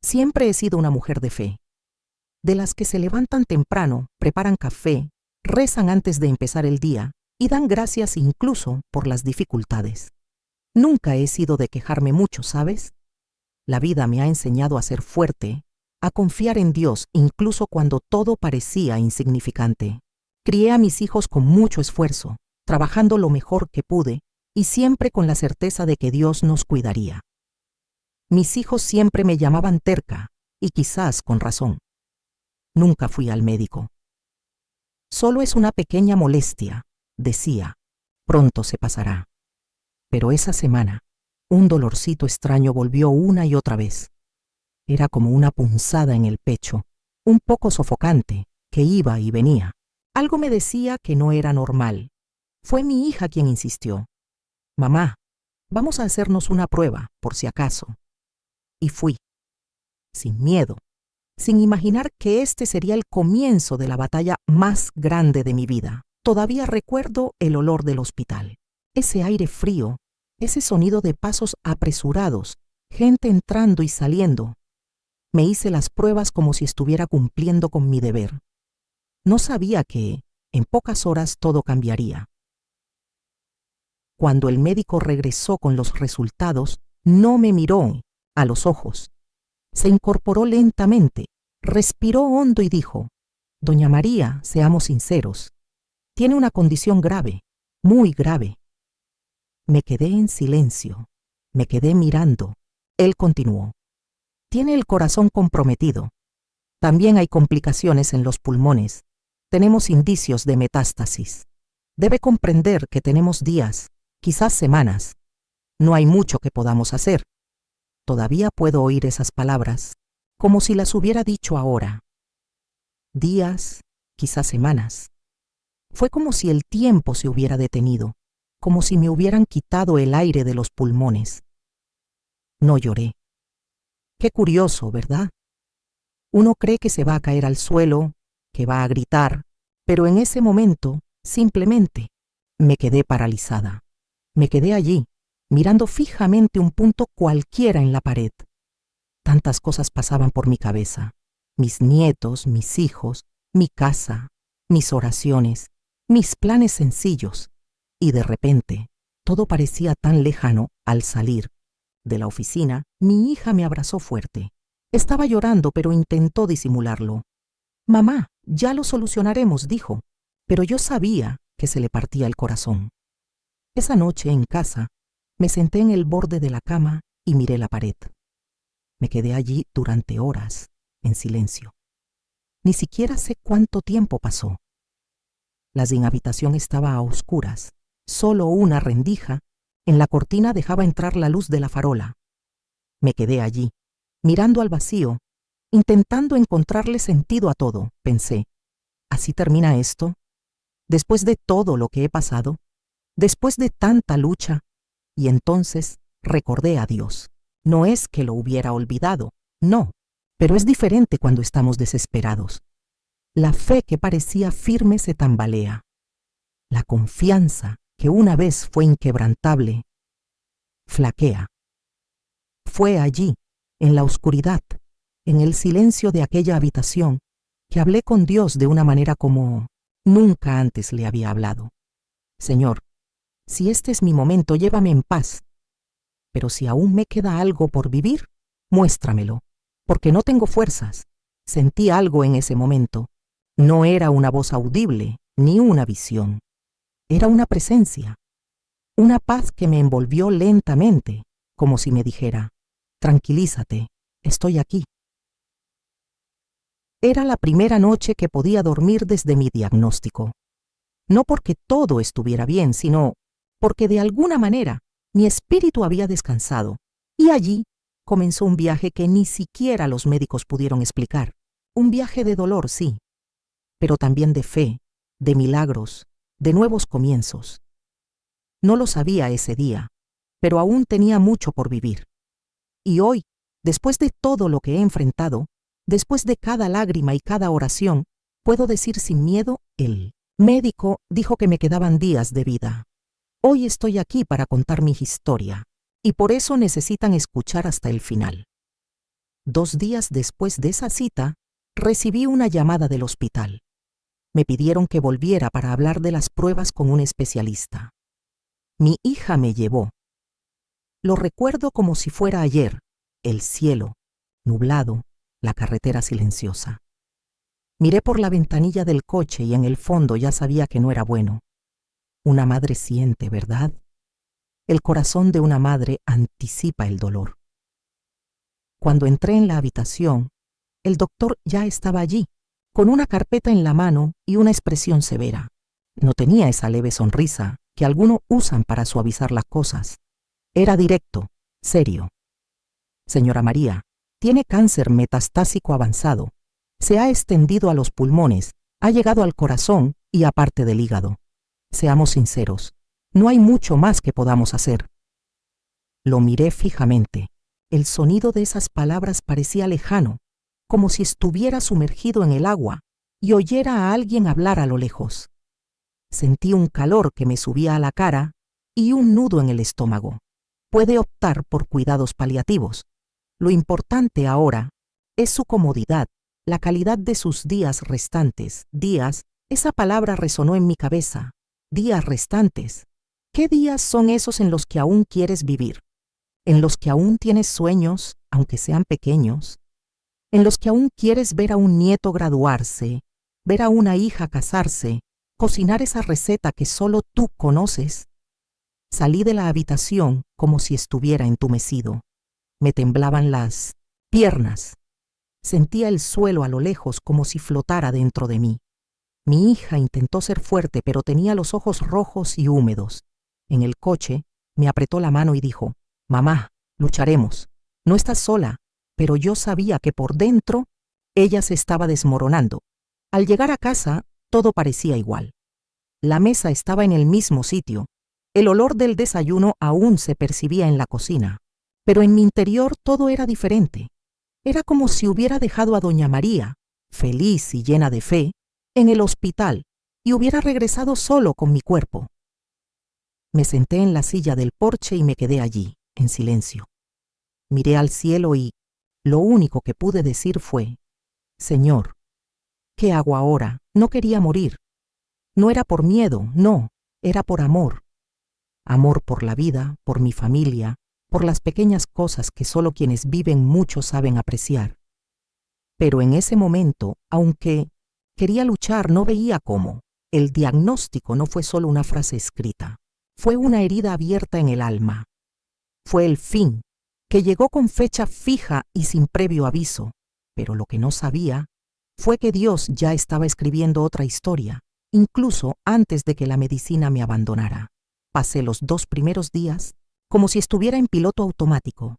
Siempre he sido una mujer de fe, de las que se levantan temprano, preparan café, rezan antes de empezar el día y dan gracias incluso por las dificultades. Nunca he sido de quejarme mucho, ¿sabes? La vida me ha enseñado a ser fuerte, a confiar en Dios incluso cuando todo parecía insignificante. Crié a mis hijos con mucho esfuerzo, trabajando lo mejor que pude y siempre con la certeza de que Dios nos cuidaría. Mis hijos siempre me llamaban terca, y quizás con razón. Nunca fui al médico. Solo es una pequeña molestia, decía. Pronto se pasará. Pero esa semana, un dolorcito extraño volvió una y otra vez. Era como una punzada en el pecho, un poco sofocante, que iba y venía. Algo me decía que no era normal. Fue mi hija quien insistió. Mamá, vamos a hacernos una prueba, por si acaso. Y fui, sin miedo, sin imaginar que este sería el comienzo de la batalla más grande de mi vida. Todavía recuerdo el olor del hospital, ese aire frío, ese sonido de pasos apresurados, gente entrando y saliendo. Me hice las pruebas como si estuviera cumpliendo con mi deber. No sabía que, en pocas horas, todo cambiaría. Cuando el médico regresó con los resultados, no me miró a los ojos. Se incorporó lentamente, respiró hondo y dijo: Doña María, seamos sinceros, tiene una condición grave, muy grave. Me quedé en silencio, me quedé mirando. Él continuó: tiene el corazón comprometido. También hay complicaciones en los pulmones. Tenemos indicios de metástasis. Debe comprender que tenemos días, quizás semanas. No hay mucho que podamos hacer. Todavía puedo oír esas palabras, como si las hubiera dicho ahora. Días, quizás semanas. Fue como si el tiempo se hubiera detenido, como si me hubieran quitado el aire de los pulmones. No lloré. Qué curioso, ¿verdad? Uno cree que se va a caer al suelo, que va a gritar, pero en ese momento, simplemente, me quedé paralizada. Me quedé allí, mirando fijamente un punto cualquiera en la pared. Tantas cosas pasaban por mi cabeza: mis nietos, mis hijos, mi casa, mis oraciones, mis planes sencillos. Y de repente, todo parecía tan lejano. Al salir de la oficina, mi hija me abrazó fuerte. Estaba llorando, pero intentó disimularlo. Mamá, ya lo solucionaremos, dijo, pero yo sabía que se le partía el corazón. Esa noche en casa, me senté en el borde de la cama y miré la pared. Me quedé allí durante horas, en silencio. Ni siquiera sé cuánto tiempo pasó. La habitación estaba a oscuras. Solo una rendija en la cortina dejaba entrar la luz de la farola. Me quedé allí, mirando al vacío, intentando encontrarle sentido a todo. Pensé: ¿así termina esto? Después de todo lo que he pasado, después de tanta lucha. Y entonces recordé a Dios. No es que lo hubiera olvidado, no, pero es diferente cuando estamos desesperados. La fe que parecía firme se tambalea. La confianza, que una vez fue inquebrantable, flaquea. Fue allí, en la oscuridad, en el silencio de aquella habitación, que hablé con Dios de una manera como nunca antes le había hablado. Señor, si este es mi momento, llévame en paz. Pero si aún me queda algo por vivir, muéstramelo, porque no tengo fuerzas. Sentí algo en ese momento. No era una voz audible, ni una visión. Era una presencia, una paz que me envolvió lentamente, como si me dijera: tranquilízate, estoy aquí. Era la primera noche que podía dormir desde mi diagnóstico. No porque todo estuviera bien, sino porque de alguna manera mi espíritu había descansado, y allí comenzó un viaje que ni siquiera los médicos pudieron explicar. Un viaje de dolor, sí, pero también de fe, de milagros, de nuevos comienzos. No lo sabía ese día, pero aún tenía mucho por vivir. Y hoy, después de todo lo que he enfrentado, después de cada lágrima y cada oración, puedo decir sin miedo: el médico dijo que me quedaban días de vida. Hoy estoy aquí para contar mi historia, y por eso necesitan escuchar hasta el final. 2 días después de esa cita, recibí una llamada del hospital. Me pidieron que volviera para hablar de las pruebas con un especialista. Mi hija me llevó. Lo recuerdo como si fuera ayer, el cielo, nublado, la carretera silenciosa. Miré por la ventanilla del coche y en el fondo ya sabía que no era bueno. Una madre siente, ¿verdad? El corazón de una madre anticipa el dolor. Cuando entré en la habitación, el doctor ya estaba allí, con una carpeta en la mano y una expresión severa. No tenía esa leve sonrisa que algunos usan para suavizar las cosas. Era directo, serio. Señora María, tiene cáncer metastásico avanzado. Se ha extendido a los pulmones, ha llegado al corazón y a parte del hígado. Seamos sinceros, no hay mucho más que podamos hacer. Lo miré fijamente. El sonido de esas palabras parecía lejano, como si estuviera sumergido en el agua y oyera a alguien hablar a lo lejos. Sentí un calor que me subía a la cara y un nudo en el estómago. Puede optar por cuidados paliativos. Lo importante ahora es su comodidad, la calidad de sus días restantes. Días, esa palabra resonó en mi cabeza. Días restantes. ¿Qué días son esos en los que aún quieres vivir? En los que aún tienes sueños, aunque sean pequeños. En los que aún quieres ver a un nieto graduarse, ver a una hija casarse, cocinar esa receta que solo tú conoces. Salí de la habitación como si estuviera entumecido. Me temblaban las piernas. Sentía el suelo a lo lejos como si flotara dentro de mí. Mi hija intentó ser fuerte, pero tenía los ojos rojos y húmedos. En el coche, me apretó la mano y dijo, «Mamá, lucharemos. No estás sola». Pero yo sabía que por dentro ella se estaba desmoronando. Al llegar a casa, todo parecía igual. La mesa estaba en el mismo sitio. El olor del desayuno aún se percibía en la cocina. Pero en mi interior todo era diferente. Era como si hubiera dejado a doña María, feliz y llena de fe, en el hospital y hubiera regresado solo con mi cuerpo. Me senté en la silla del porche y me quedé allí, en silencio. Miré al cielo y lo único que pude decir fue, «Señor, ¿qué hago ahora? No quería morir. No era por miedo, no, era por amor. Amor por la vida, por mi familia, por las pequeñas cosas que solo quienes viven mucho saben apreciar». Pero en ese momento, aunque quería luchar, no veía cómo. El diagnóstico no fue solo una frase escrita, fue una herida abierta en el alma. Fue el fin, que llegó con fecha fija y sin previo aviso, pero lo que no sabía fue que Dios ya estaba escribiendo otra historia, incluso antes de que la medicina me abandonara. Pasé los 2 primeros días como si estuviera en piloto automático.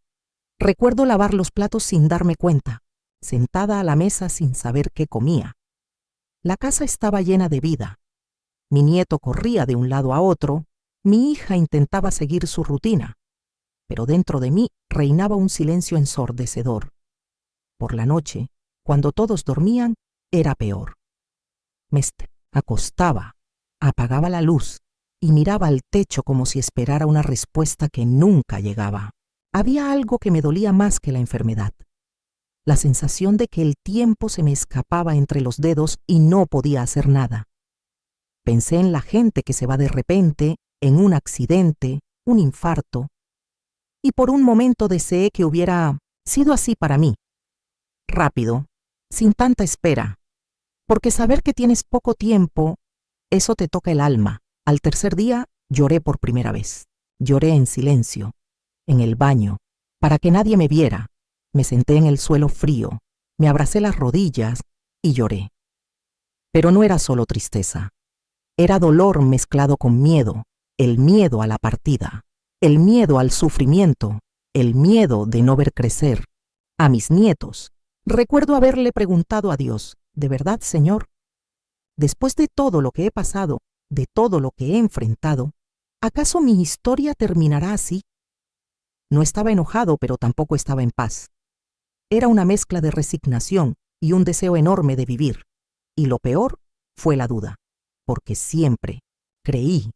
Recuerdo lavar los platos sin darme cuenta, sentada a la mesa sin saber qué comía. La casa estaba llena de vida. Mi nieto corría de un lado a otro, mi hija intentaba seguir su rutina, pero dentro de mí reinaba un silencio ensordecedor. Por la noche, cuando todos dormían, era peor. Me acostaba, apagaba la luz y miraba al techo como si esperara una respuesta que nunca llegaba. Había algo que me dolía más que la enfermedad. La sensación de que el tiempo se me escapaba entre los dedos y no podía hacer nada. Pensé en la gente que se va de repente, en un accidente, un infarto, y por un momento deseé que hubiera sido así para mí. Rápido, sin tanta espera, porque saber que tienes poco tiempo, eso te toca el alma. Al tercer día lloré por primera vez. Lloré en silencio, en el baño, para que nadie me viera. Me senté en el suelo frío, me abracé las rodillas y lloré. Pero no era solo tristeza. Era dolor mezclado con miedo, el miedo a la partida, el miedo al sufrimiento, el miedo de no ver crecer a mis nietos. Recuerdo haberle preguntado a Dios, ¿de verdad, Señor? Después de todo lo que he pasado, de todo lo que he enfrentado, ¿acaso mi historia terminará así? No estaba enojado, pero tampoco estaba en paz. Era una mezcla de resignación y un deseo enorme de vivir. Y lo peor fue la duda, porque siempre creí,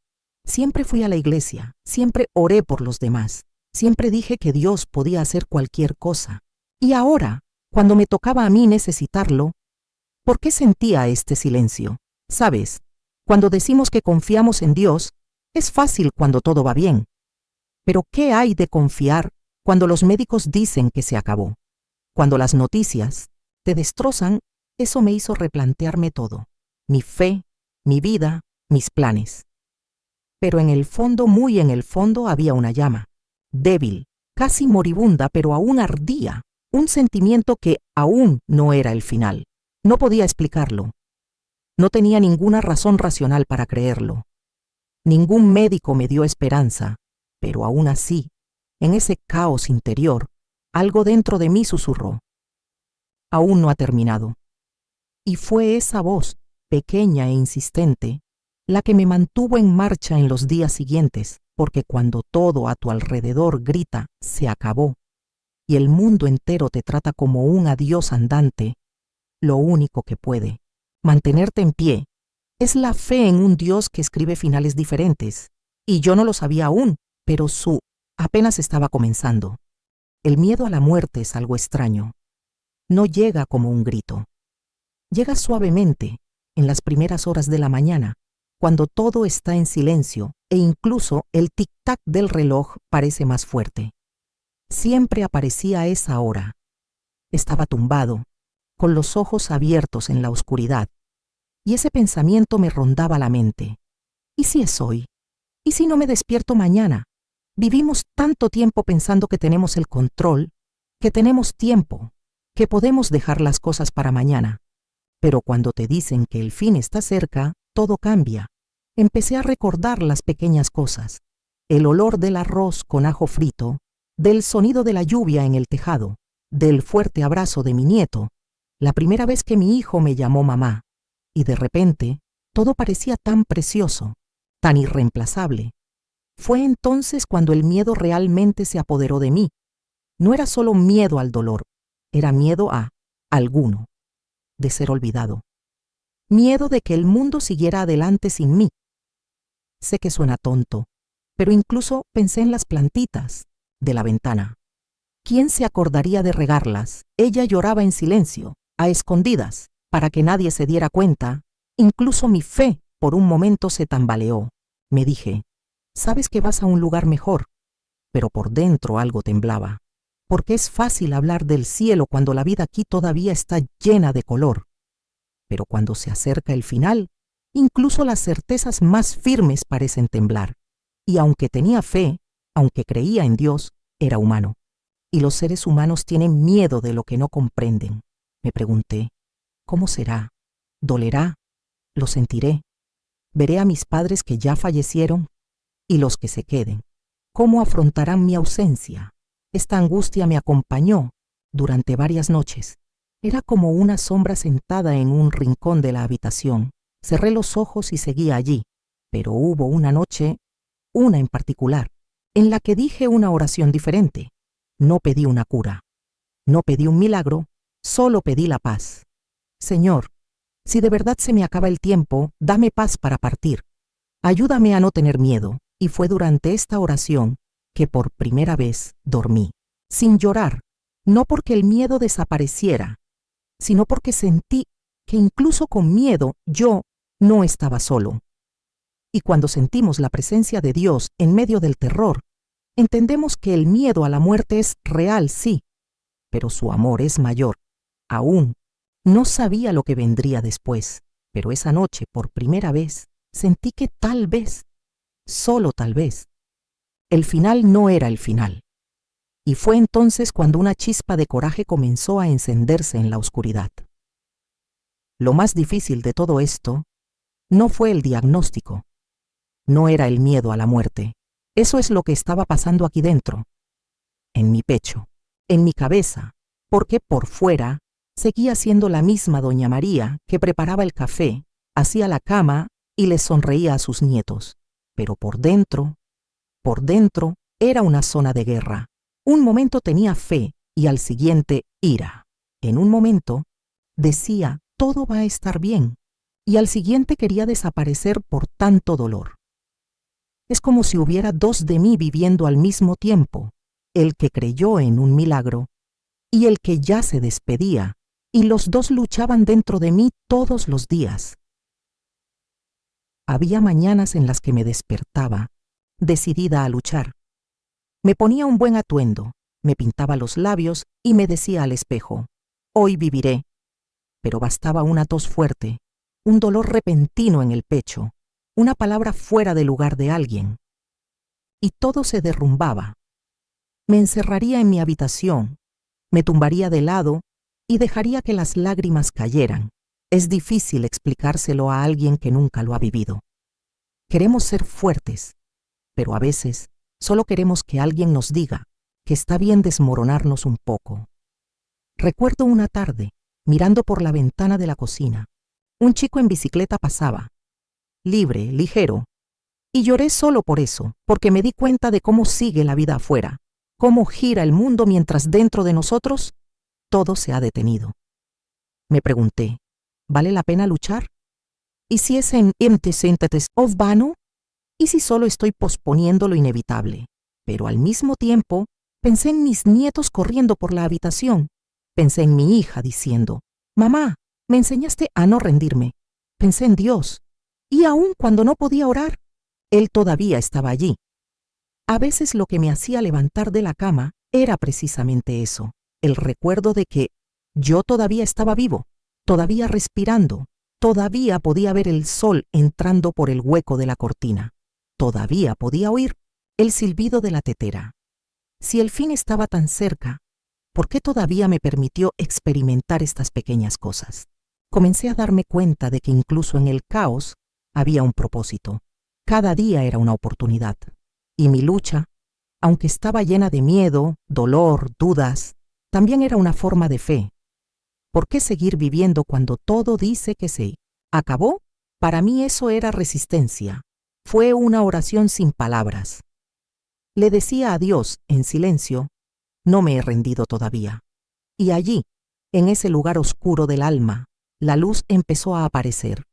siempre fui a la iglesia, siempre oré por los demás, siempre dije que Dios podía hacer cualquier cosa. Y ahora, cuando me tocaba a mí necesitarlo, ¿por qué sentía este silencio? ¿Sabes? Cuando decimos que confiamos en Dios, es fácil cuando todo va bien. Pero ¿qué hay de confiar cuando los médicos dicen que se acabó? Cuando las noticias te destrozan, eso me hizo replantearme todo. Mi fe, mi vida, mis planes. Pero en el fondo, muy en el fondo, había una llama. Débil, casi moribunda, pero aún ardía. Un sentimiento que aún no era el final. No podía explicarlo. No tenía ninguna razón racional para creerlo. Ningún médico me dio esperanza, pero aún así, en ese caos interior, algo dentro de mí susurró. Aún no ha terminado. Y fue esa voz, pequeña e insistente, la que me mantuvo en marcha en los días siguientes, porque cuando todo a tu alrededor grita, se acabó, y el mundo entero te trata como un adiós andante, lo único que puede mantenerte en pie es la fe en un Dios que escribe finales diferentes. Y yo no lo sabía aún, pero apenas estaba comenzando. El miedo a la muerte es algo extraño. No llega como un grito. Llega suavemente, en las primeras horas de la mañana, cuando todo está en silencio e incluso el tic-tac del reloj parece más fuerte. Siempre aparecía a esa hora. Estaba tumbado, con los ojos abiertos en la oscuridad, y ese pensamiento me rondaba la mente. ¿Y si es hoy? ¿Y si no me despierto mañana? Vivimos tanto tiempo pensando que tenemos el control, que tenemos tiempo, que podemos dejar las cosas para mañana. Pero cuando te dicen que el fin está cerca, todo cambia. Empecé a recordar las pequeñas cosas, el olor del arroz con ajo frito, del sonido de la lluvia en el tejado, del fuerte abrazo de mi nieto, la primera vez que mi hijo me llamó mamá, y de repente todo parecía tan precioso, tan irreemplazable. Fue entonces cuando el miedo realmente se apoderó de mí. No era solo miedo al dolor, era miedo a alguno, de ser olvidado. Miedo de que el mundo siguiera adelante sin mí. Sé que suena tonto, pero incluso pensé en las plantitas de la ventana. ¿Quién se acordaría de regarlas? Ella lloraba en silencio, a escondidas, para que nadie se diera cuenta. Incluso mi fe por un momento se tambaleó. Me dije, sabes que vas a un lugar mejor, pero por dentro algo temblaba. Porque es fácil hablar del cielo cuando la vida aquí todavía está llena de color. Pero cuando se acerca el final, incluso las certezas más firmes parecen temblar. Y aunque tenía fe, aunque creía en Dios, era humano. Y los seres humanos tienen miedo de lo que no comprenden. Me pregunté, ¿cómo será? ¿Dolerá? ¿Lo sentiré? ¿Veré a mis padres que ya fallecieron? ¿Y los que se queden? ¿Cómo afrontarán mi ausencia? Esta angustia me acompañó durante varias noches. Era como una sombra sentada en un rincón de la habitación. Cerré los ojos y seguía allí, pero hubo una noche, una en particular, en la que dije una oración diferente. No pedí una cura, no pedí un milagro, solo pedí la paz. Señor, si de verdad se me acaba el tiempo, dame paz para partir. Ayúdame a no tener miedo. Y fue durante esta oración que por primera vez dormí, sin llorar, no porque el miedo desapareciera, sino porque sentí que incluso con miedo yo no estaba solo. Y cuando sentimos la presencia de Dios en medio del terror, entendemos que el miedo a la muerte es real, sí, pero su amor es mayor. Aún no sabía lo que vendría después, pero esa noche, por primera vez, sentí que tal vez, solo tal vez, el final no era el final. Y fue entonces cuando una chispa de coraje comenzó a encenderse en la oscuridad. Lo más difícil de todo esto no fue el diagnóstico, no era el miedo a la muerte. Eso es lo que estaba pasando aquí dentro, en mi pecho, en mi cabeza, porque por fuera seguía siendo la misma doña María que preparaba el café, hacía la cama y les sonreía a sus nietos. Pero por dentro era una zona de guerra. Un momento tenía fe y al siguiente ira. En un momento decía, todo va a estar bien, y al siguiente quería desaparecer por tanto dolor. Es como si hubiera dos de mí viviendo al mismo tiempo, el que creyó en un milagro y el que ya se despedía, y los dos luchaban dentro de mí todos los días. Había mañanas en las que me despertaba, decidida a luchar. Me ponía un buen atuendo, me pintaba los labios y me decía al espejo, hoy viviré. Pero bastaba una tos fuerte, un dolor repentino en el pecho, una palabra fuera de lugar de alguien. Y todo se derrumbaba. Me encerraría en mi habitación, me tumbaría de lado y dejaría que las lágrimas cayeran. Es difícil explicárselo a alguien que nunca lo ha vivido. Queremos ser fuertes, pero a veces solo queremos que alguien nos diga que está bien desmoronarnos un poco. Recuerdo una tarde, mirando por la ventana de la cocina, un chico en bicicleta pasaba, libre, ligero, y lloré solo por eso, porque me di cuenta de cómo sigue la vida afuera, cómo gira el mundo mientras dentro de nosotros todo se ha detenido. Me pregunté, ¿vale la pena luchar? ¿Y si es en antecedentes of vano? ¿Y si solo estoy posponiendo lo inevitable? Pero al mismo tiempo, pensé en mis nietos corriendo por la habitación. Pensé en mi hija diciendo, mamá, me enseñaste a no rendirme. Pensé en Dios. Y aun cuando no podía orar, Él todavía estaba allí. A veces lo que me hacía levantar de la cama era precisamente eso, el recuerdo de que yo todavía estaba vivo, todavía respirando, todavía podía ver el sol entrando por el hueco de la cortina, todavía podía oír el silbido de la tetera. Si el fin estaba tan cerca, ¿por qué todavía me permitió experimentar estas pequeñas cosas? Comencé a darme cuenta de que incluso en el caos había un propósito. Cada día era una oportunidad. Y mi lucha, aunque estaba llena de miedo, dolor, dudas, también era una forma de fe. ¿Por qué seguir viviendo cuando todo dice que se acabó? Para mí eso era resistencia. Fue una oración sin palabras. Le decía a Dios, en silencio, no me he rendido todavía. Y allí, en ese lugar oscuro del alma, la luz empezó a aparecer,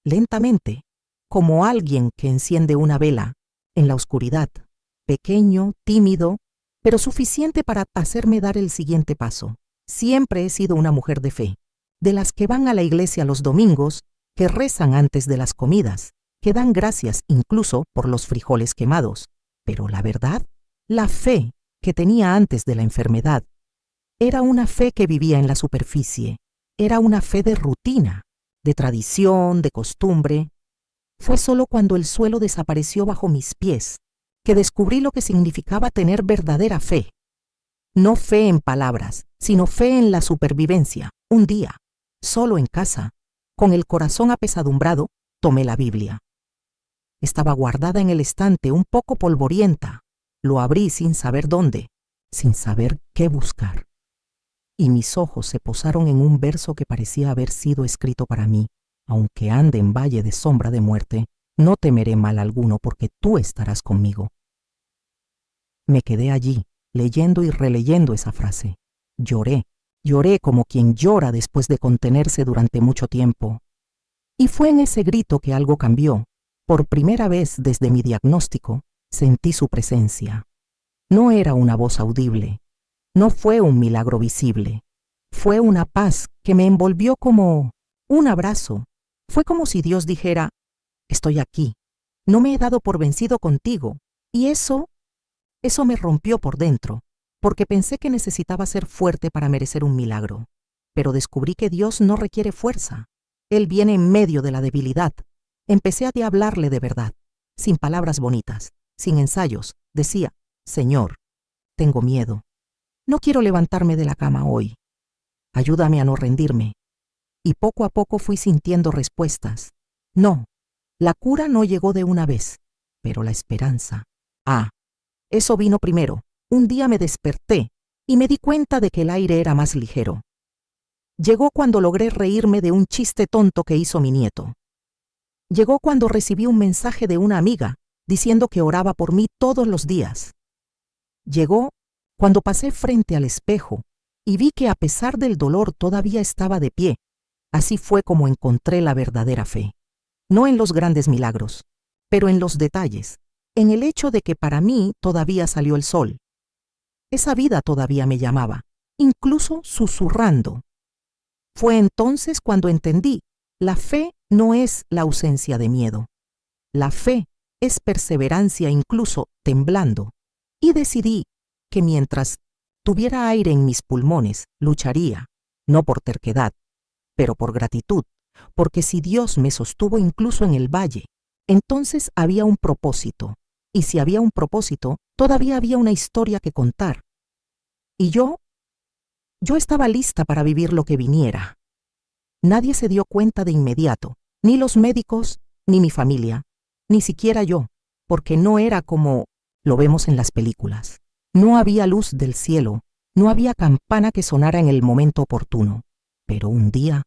lentamente, como alguien que enciende una vela, en la oscuridad, pequeño, tímido, pero suficiente para hacerme dar el siguiente paso. Siempre he sido una mujer de fe, de las que van a la iglesia los domingos, que rezan antes de las comidas, que dan gracias incluso por los frijoles quemados. Pero la verdad, la fe que tenía antes de la enfermedad, era una fe que vivía en la superficie, era una fe de rutina, de tradición, de costumbre. Fue solo cuando el suelo desapareció bajo mis pies que descubrí lo que significaba tener verdadera fe. No fe en palabras, sino fe en la supervivencia. Un día, solo en casa, con el corazón apesadumbrado, tomé la Biblia. Estaba guardada en el estante, un poco polvorienta. Lo abrí sin saber dónde, sin saber qué buscar. Y mis ojos se posaron en un verso que parecía haber sido escrito para mí. Aunque ande en valle de sombra de muerte, no temeré mal alguno porque tú estarás conmigo. Me quedé allí, leyendo y releyendo esa frase. Lloré como quien llora después de contenerse durante mucho tiempo. Y fue en ese grito que algo cambió. Por primera vez desde mi diagnóstico, sentí su presencia. No era una voz audible, no fue un milagro visible, fue una paz que me envolvió como un abrazo. Fue como si Dios dijera, estoy aquí, no me he dado por vencido contigo. Y eso me rompió por dentro, porque pensé que necesitaba ser fuerte para merecer un milagro. Pero descubrí que Dios no requiere fuerza. Él viene en medio de la debilidad. Empecé a hablarle de verdad, sin palabras bonitas, sin ensayos. Decía, Señor, tengo miedo. No quiero levantarme de la cama hoy. Ayúdame a no rendirme. Y poco a poco fui sintiendo respuestas. No, la cura no llegó de una vez, pero la esperanza. Eso vino primero. Un día me desperté y me di cuenta de que el aire era más ligero. Llegó cuando logré reírme de un chiste tonto que hizo mi nieto. Llegó cuando recibí un mensaje de una amiga diciendo que oraba por mí todos los días. Llegó cuando pasé frente al espejo y vi que a pesar del dolor todavía estaba de pie. Así fue como encontré la verdadera fe. No en los grandes milagros, pero en los detalles, en el hecho de que para mí todavía salió el sol. Esa vida todavía me llamaba, incluso susurrando. Fue entonces cuando entendí, la fe no es la ausencia de miedo. La fe es perseverancia incluso temblando. Y decidí que mientras tuviera aire en mis pulmones, lucharía, no por terquedad, pero por gratitud, porque si Dios me sostuvo incluso en el valle, entonces había un propósito, y si había un propósito, todavía había una historia que contar. Y yo estaba lista para vivir lo que viniera. Nadie se dio cuenta de inmediato, ni los médicos, ni mi familia, ni siquiera yo, porque no era como lo vemos en las películas. No había luz del cielo, no había campana que sonara en el momento oportuno. Pero un día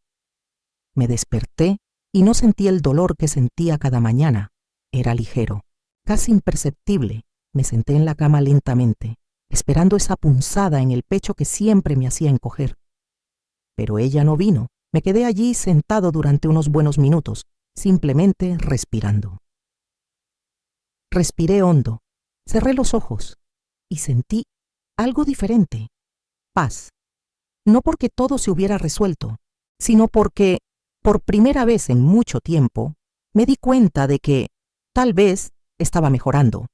me desperté y no sentí el dolor que sentía cada mañana. Era ligero, casi imperceptible. Me senté en la cama lentamente, esperando esa punzada en el pecho que siempre me hacía encoger. Pero ella no vino. Me quedé allí sentado durante unos buenos minutos, simplemente respirando. Respiré hondo, cerré los ojos y sentí algo diferente, paz. No porque todo se hubiera resuelto, sino porque, por primera vez en mucho tiempo, me di cuenta de que, tal vez, estaba mejorando.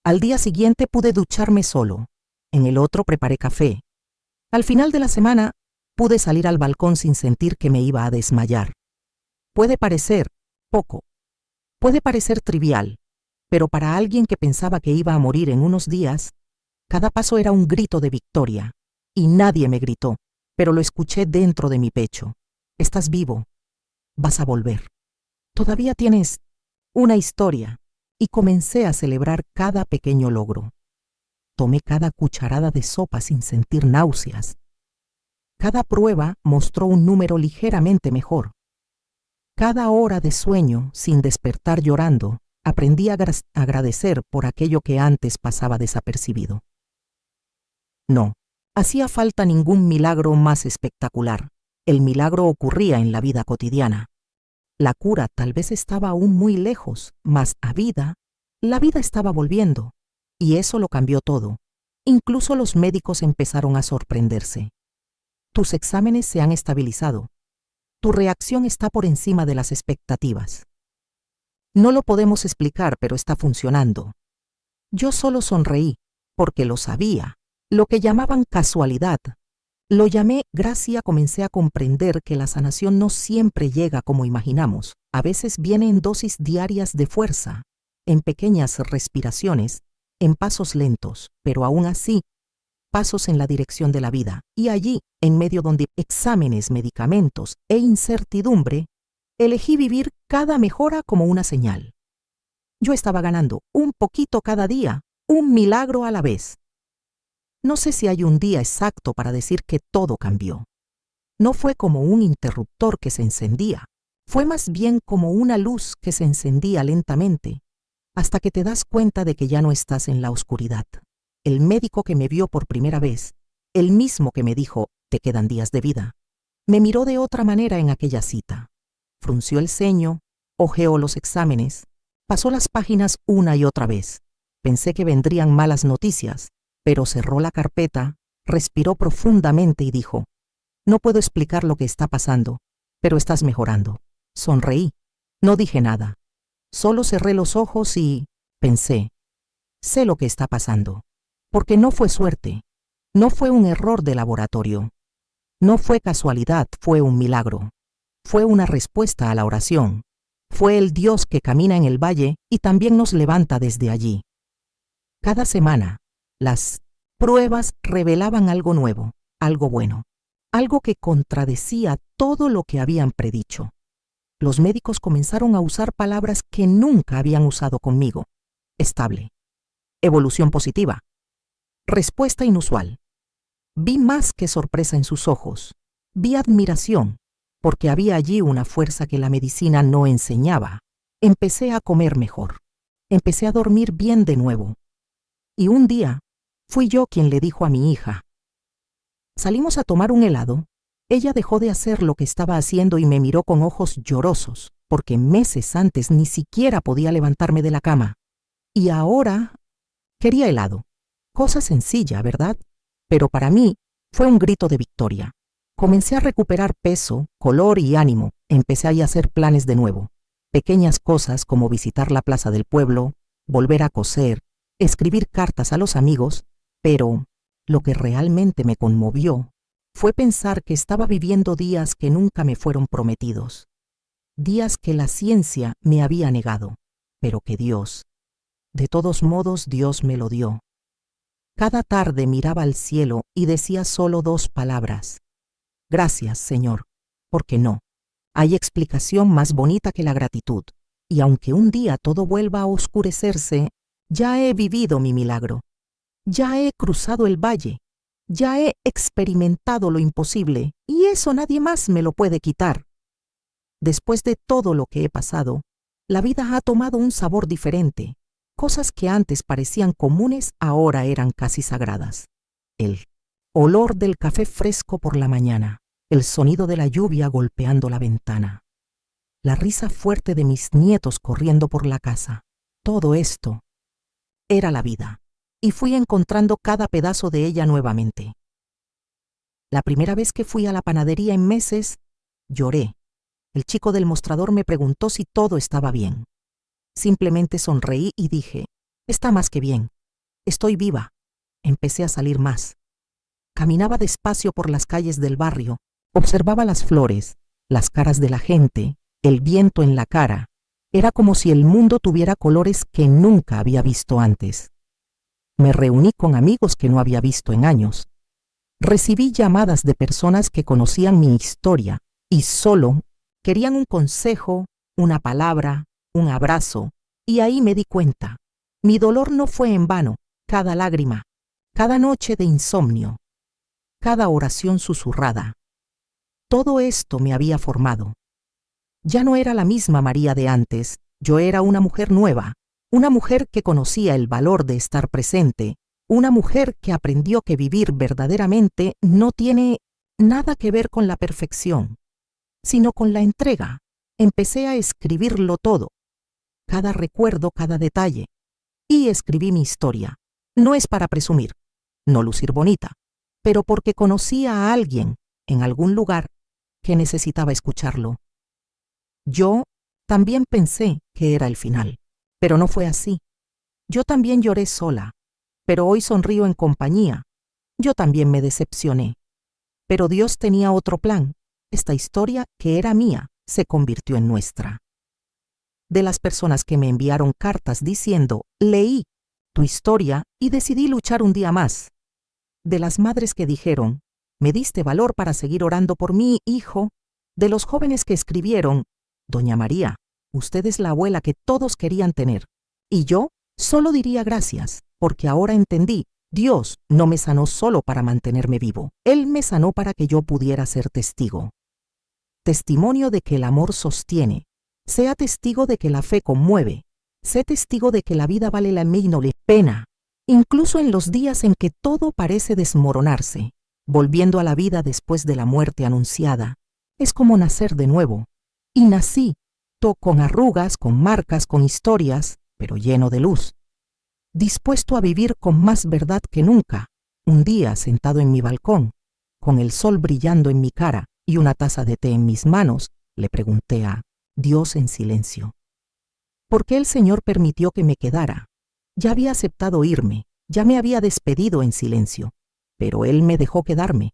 Al día siguiente pude ducharme solo. En el otro preparé café. Al final de la semana, pude salir al balcón sin sentir que me iba a desmayar. Puede parecer poco, puede parecer trivial, pero para alguien que pensaba que iba a morir en unos días, cada paso era un grito de victoria. Y nadie me gritó, pero lo escuché dentro de mi pecho. Estás vivo, vas a volver. Todavía tienes una historia. Y comencé a celebrar cada pequeño logro. Tomé cada cucharada de sopa sin sentir náuseas. Cada prueba mostró un número ligeramente mejor. Cada hora de sueño, sin despertar llorando, aprendí a agradecer por aquello que antes pasaba desapercibido. No, hacía falta ningún milagro más espectacular. El milagro ocurría en la vida cotidiana. La cura tal vez estaba aún muy lejos, mas la vida estaba volviendo, y eso lo cambió todo. Incluso los médicos empezaron a sorprenderse. Tus exámenes se han estabilizado. Tu reacción está por encima de las expectativas. No lo podemos explicar, pero está funcionando. Yo solo sonreí, porque lo sabía, lo que llamaban casualidad. Lo llamé gracia. Comencé a comprender que la sanación no siempre llega como imaginamos. A veces viene en dosis diarias de fuerza, en pequeñas respiraciones, en pasos lentos, pero aún así, pasos en la dirección de la vida. Y allí, en medio donde exámenes, medicamentos e incertidumbre, elegí vivir cada mejora como una señal. Yo estaba ganando un poquito cada día, un milagro a la vez. No sé si hay un día exacto para decir que todo cambió. No fue como un interruptor que se encendía, fue más bien como una luz que se encendía lentamente, hasta que te das cuenta de que ya no estás en la oscuridad. El médico que me vio por primera vez, el mismo que me dijo, te quedan días de vida, me miró de otra manera en aquella cita. Frunció el ceño, hojeó los exámenes, pasó las páginas una y otra vez. Pensé que vendrían malas noticias, pero cerró la carpeta, respiró profundamente y dijo, no puedo explicar lo que está pasando, pero estás mejorando. Sonreí. No dije nada. Solo cerré los ojos y pensé, sé lo que está pasando, porque no fue suerte, no fue un error de laboratorio, no fue casualidad, fue un milagro, fue una respuesta a la oración, fue el Dios que camina en el valle y también nos levanta desde allí. Cada semana, las pruebas revelaban algo nuevo, algo bueno, algo que contradecía todo lo que habían predicho. Los médicos comenzaron a usar palabras que nunca habían usado conmigo. Estable, evolución positiva, respuesta inusual. Vi más que sorpresa en sus ojos, vi admiración, porque había allí una fuerza que la medicina no enseñaba. Empecé a comer mejor, empecé a dormir bien de nuevo. Y un día, fui yo quien le dijo a mi hija. Salimos a tomar un helado. Ella dejó de hacer lo que estaba haciendo y me miró con ojos llorosos, porque meses antes ni siquiera podía levantarme de la cama. Y ahora quería helado. Cosa sencilla, ¿verdad? Pero para mí Fue un grito de victoria. Comencé a recuperar peso, color y ánimo. Empecé a hacer planes de nuevo. Pequeñas cosas como visitar la plaza del pueblo, volver a coser, escribir cartas a los amigos, pero lo que realmente me conmovió fue pensar que estaba viviendo días que nunca me fueron prometidos, días que la ciencia me había negado, pero que Dios, de todos modos Dios me lo dio. Cada tarde miraba al cielo y decía solo 2 palabras: gracias, Señor, porque no hay explicación más bonita que la gratitud, y aunque un día todo vuelva a oscurecerse, ya he vivido mi milagro, ya he cruzado el valle, ya he experimentado lo imposible, y eso nadie más me lo puede quitar. Después de todo lo que he pasado, la vida ha tomado un sabor diferente. Cosas que antes parecían comunes ahora eran casi sagradas. El olor del café fresco por la mañana, el sonido de la lluvia golpeando la ventana, la risa fuerte de mis nietos corriendo por la casa. Todo esto era la vida, y fui encontrando cada pedazo de ella nuevamente. La primera vez que fui a la panadería en meses, lloré. El chico del mostrador me preguntó si todo estaba bien. Simplemente sonreí y dije: está más que bien. Estoy viva. Empecé a salir más. Caminaba despacio por las calles del barrio, observaba las flores, las caras de la gente, el viento en la cara. Era como si el mundo tuviera colores que nunca había visto antes. Me reuní con amigos que no había visto en años. Recibí llamadas de personas que conocían mi historia y solo querían un consejo, una palabra, un abrazo, y ahí me di cuenta. Mi dolor no fue en vano. Cada lágrima, cada noche de insomnio, cada oración susurrada, todo esto me había formado. Ya no era la misma María de antes. Yo era una mujer nueva, una mujer que conocía el valor de estar presente, una mujer que aprendió que vivir verdaderamente no tiene nada que ver con la perfección, sino con la entrega. Empecé a escribirlo todo, cada recuerdo, cada detalle, y escribí mi historia. No es para presumir, no lucir bonita, pero porque conocía a alguien en algún lugar que necesitaba escucharlo. Yo también pensé que era el final, pero no fue así. Yo también lloré sola, pero hoy sonrío en compañía. Yo también me decepcioné, pero Dios tenía otro plan. Esta historia, que era mía, se convirtió en nuestra. De las personas que me enviaron cartas diciendo: leí tu historia y decidí luchar un día más. De las madres que dijeron: me diste valor para seguir orando por mi hijo. De los jóvenes que escribieron: Doña María, usted es la abuela que todos querían tener. Y yo solo diría gracias, porque ahora entendí: Dios no me sanó solo para mantenerme vivo. Él me sanó para que yo pudiera ser testigo. Testimonio de que el amor sostiene. Sea testigo de que la fe conmueve. Sé testigo de que la vida vale la pena, incluso en los días en que todo parece desmoronarse. Volviendo a la vida después de la muerte anunciada, es como nacer de nuevo. Y nací, con arrugas, con marcas, con historias, pero lleno de luz. Dispuesto a vivir con más verdad que nunca. Un día, sentado en mi balcón, con el sol brillando en mi cara y una taza de té en mis manos, le pregunté a Dios en silencio: ¿por qué el Señor permitió que me quedara? Ya había aceptado irme, ya me había despedido en silencio, pero Él me dejó quedarme.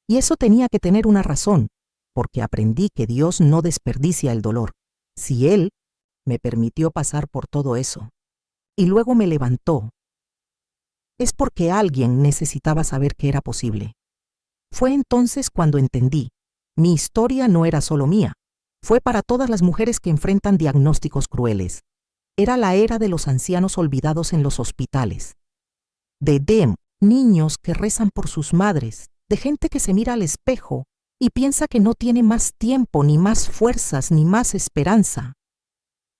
Y eso tenía que tener una razón, porque aprendí que Dios no desperdicia el dolor. Si Él me permitió pasar por todo eso, y luego me levantó, es porque alguien necesitaba saber que era posible. Fue entonces cuando entendí: mi historia no era solo mía, fue para todas las mujeres que enfrentan diagnósticos crueles. Era la era de los ancianos olvidados en los hospitales, de niños que rezan por sus madres, de gente que se mira al espejo y piensa que no tiene más tiempo, ni más fuerzas, ni más esperanza.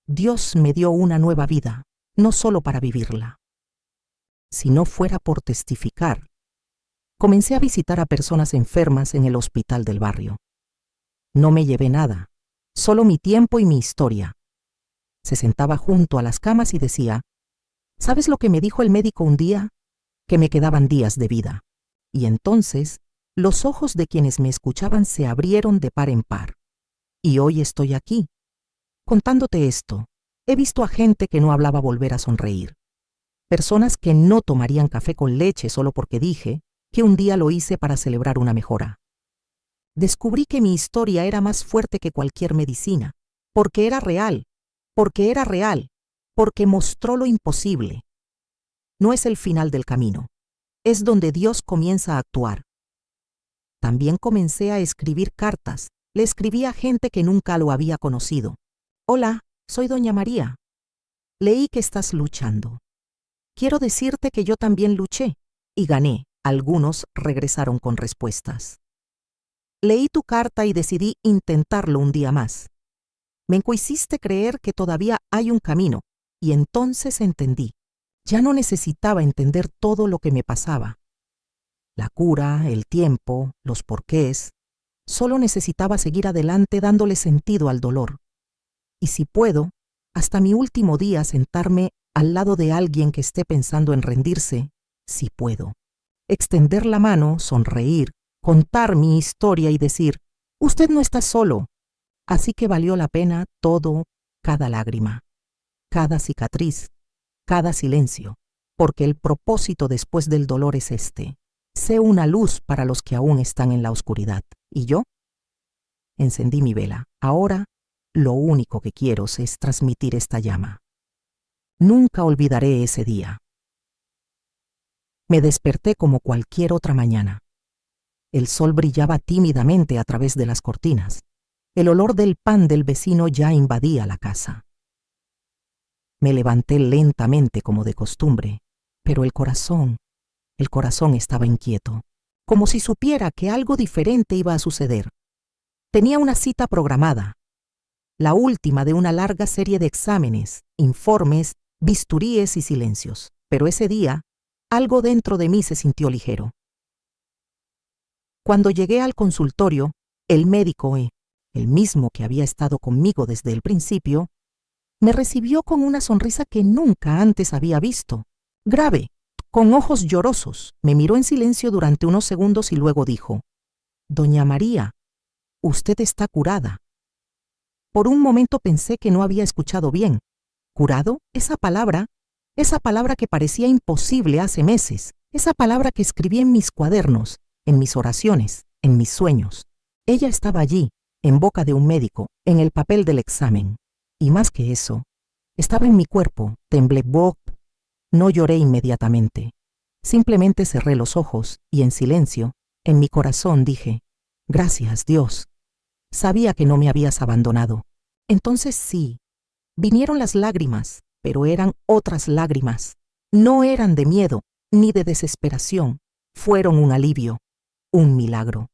Dios me dio una nueva vida, no solo para vivirla. Si no fuera por testificar, comencé a visitar a personas enfermas en el hospital del barrio. No me llevé nada, solo mi tiempo y mi historia. Se sentaba junto a las camas y decía: ¿sabes lo que me dijo el médico un día? Que me quedaban días de vida. Y entonces Los ojos de quienes me escuchaban se abrieron de par en par. Y hoy estoy aquí. Contándote esto, he visto a gente que no hablaba volver a sonreír. Personas que no tomarían café con leche solo porque dije que un día lo hice para celebrar una mejora. Descubrí que mi historia era más fuerte que cualquier medicina, porque era real, porque mostró lo imposible. No es el final del camino, es donde Dios comienza a actuar. También comencé a escribir cartas. Le escribí a gente que nunca lo había conocido. Hola, soy Doña María. Leí que estás luchando. Quiero decirte que yo también luché y gané. Algunos regresaron con respuestas. Leí tu carta y decidí intentarlo un día más. Me hiciste creer que todavía hay un camino y entonces entendí. Ya no necesitaba entender todo lo que me pasaba. La cura, el tiempo, los porqués. Solo necesitaba seguir adelante dándole sentido al dolor. Y si puedo, hasta mi último día sentarme al lado de alguien que esté pensando en rendirse, si puedo. Extender la mano, sonreír, contar mi historia y decir, usted no está solo. Así que valió la pena todo, cada lágrima, cada cicatriz, cada silencio, porque el propósito después del dolor es este. Sé una luz para los que aún están en la oscuridad. ¿Y yo? Encendí mi vela. Ahora, lo único que quiero es transmitir esta llama. Nunca olvidaré ese día. Me desperté como cualquier otra mañana. El sol brillaba tímidamente a través de las cortinas. El olor del pan del vecino ya invadía la casa. Me levanté lentamente como de costumbre, pero el corazón estaba inquieto, como si supiera que algo diferente iba a suceder. Tenía una cita programada, la última de una larga serie de exámenes, informes, bisturíes y silencios, pero ese día, algo dentro de mí se sintió ligero. Cuando llegué al consultorio, el médico, el mismo que había estado conmigo desde el principio, me recibió con una sonrisa que nunca antes había visto, grave, con ojos llorosos. Me miró en silencio durante unos segundos y luego dijo, Doña María, usted está curada. Por un momento pensé que no había escuchado bien. ¿Curado? Esa palabra que parecía imposible hace meses, esa palabra que escribí en mis cuadernos, en mis oraciones, en mis sueños. Ella estaba allí, en boca de un médico, en el papel del examen. Y más que eso, estaba en mi cuerpo, temblé. No lloré inmediatamente. Simplemente cerré los ojos y en silencio, en mi corazón dije, gracias, Dios. Sabía que no me habías abandonado. Entonces sí, vinieron las lágrimas, pero eran otras lágrimas. No eran de miedo ni de desesperación. Fueron un alivio, un milagro.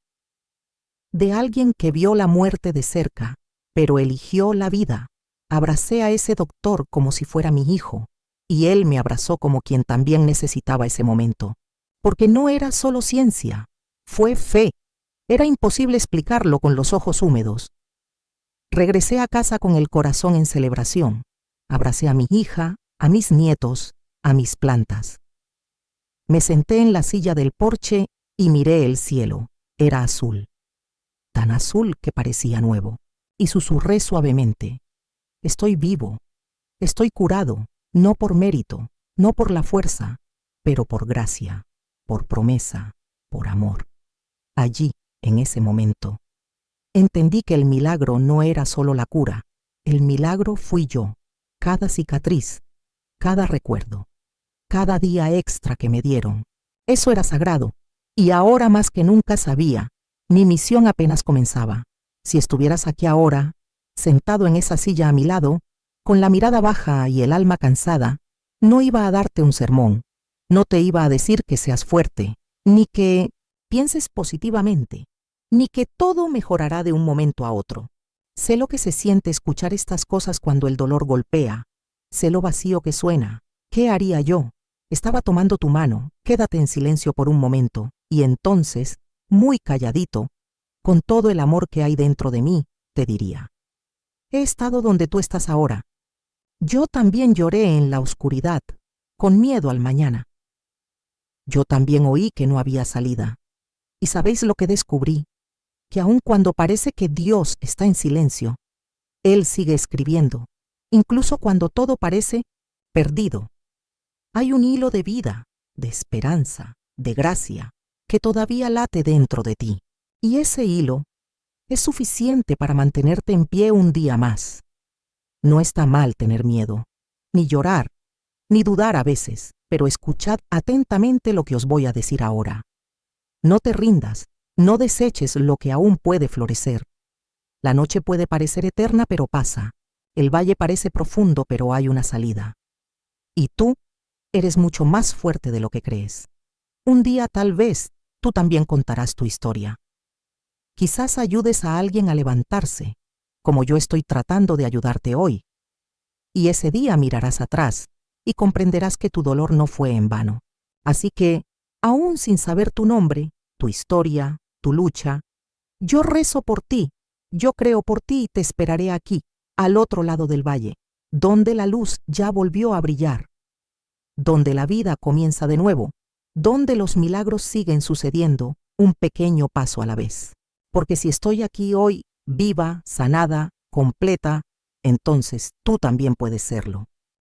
De alguien que vio la muerte de cerca, pero eligió la vida. Abracé a ese doctor como si fuera mi hijo, y él me abrazó como quien también necesitaba ese momento. Porque no era solo ciencia, fue fe. Era imposible explicarlo con los ojos húmedos. Regresé a casa con el corazón en celebración. Abracé a mi hija, a mis nietos, a mis plantas. Me senté en la silla del porche y miré el cielo. Era azul, tan azul que parecía nuevo, y susurré suavemente, estoy vivo, estoy curado, no por mérito, no por la fuerza, pero por gracia, por promesa, por amor. Allí, en ese momento, entendí que el milagro no era solo la cura, el milagro fui yo, cada cicatriz, cada recuerdo, cada día extra que me dieron. Eso era sagrado, y ahora más que nunca sabía, mi misión apenas comenzaba. Si estuvieras aquí ahora, sentado en esa silla a mi lado, con la mirada baja y el alma cansada, no iba a darte un sermón, no te iba a decir que seas fuerte, ni que pienses positivamente, ni que todo mejorará de un momento a otro. Sé lo que se siente escuchar estas cosas cuando el dolor golpea, sé lo vacío que suena. ¿Qué haría yo? Estaba tomando tu mano, quédate en silencio por un momento, y entonces, muy calladito, con todo el amor que hay dentro de mí, te diría, he estado donde tú estás ahora. Yo también lloré en la oscuridad, con miedo al mañana. Yo también oí que no había salida. ¿Y sabéis lo que descubrí? Que aun cuando parece que Dios está en silencio, Él sigue escribiendo, incluso cuando todo parece perdido. Hay un hilo de vida, de esperanza, de gracia, que todavía late dentro de ti. Y ese hilo es suficiente para mantenerte en pie un día más. No está mal tener miedo, ni llorar, ni dudar a veces, pero escuchad atentamente lo que os voy a decir ahora. No te rindas, no deseches lo que aún puede florecer. La noche puede parecer eterna, pero pasa. El valle parece profundo, pero hay una salida. Y tú eres mucho más fuerte de lo que crees. Un día tal vez tú también contarás tu historia. Quizás ayudes a alguien a levantarse, como yo estoy tratando de ayudarte hoy. Y ese día mirarás atrás y comprenderás que tu dolor no fue en vano. Así que, aún sin saber tu nombre, tu historia, tu lucha, yo rezo por ti, yo creo por ti y te esperaré aquí, al otro lado del valle, donde la luz ya volvió a brillar, donde la vida comienza de nuevo, donde los milagros siguen sucediendo un pequeño paso a la vez. Porque si estoy aquí hoy, viva, sanada, completa, entonces tú también puedes serlo.